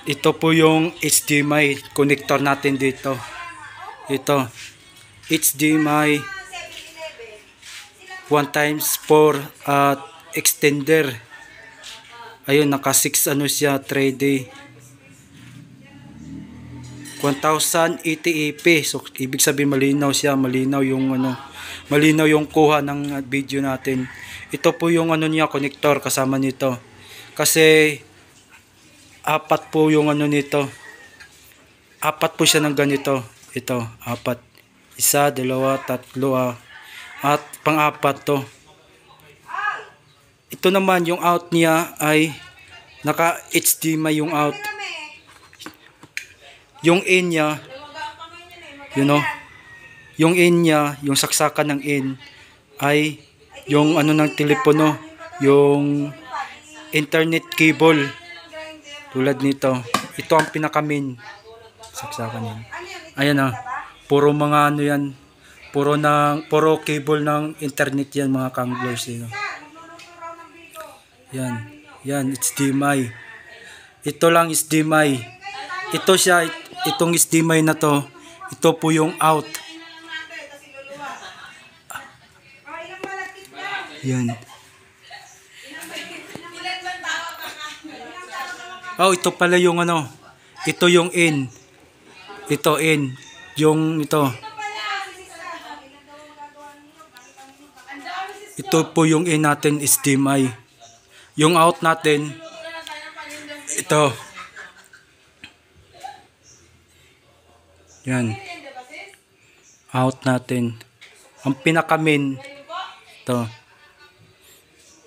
Ito po yung HDMI connector natin dito. Ito. HDMI 1x4 at extender. Ayun, naka 6 ano siya, 3D. 1080p. So ibig sabihin malinaw siya, malinaw yung ano, malinaw yung kuha ng video natin. Ito po yung ano niya, connector kasama nito. Kasi apat po yung ano nito. Apat po siya ng ganito. Ito, apat. Isa, dalawa, tatlo, at pang-apat to. Ito naman yung out niya ay naka HDMI yung out. Yung in niya, you know, yung in niya, yung saksakan ng in ay yung ano ng telepono, yung internet cable. Tulad nito. Ito ang pinaka-main saksakan yan. Ayan ah. Puro mga ano yan. Puro cable ng internet yan mga kanglers. Yan. Yan. HDMI. Ito lang HDMI. Ito siya. Itong HDMI na to. Ito po yung out. Yan. Oh, ito pala yung ano. Ito yung in. Ito in. Yung ito. Ito po yung in natin, HDMI. Yung out natin, ito. Yan. Out natin. Ang pinaka-main, ito.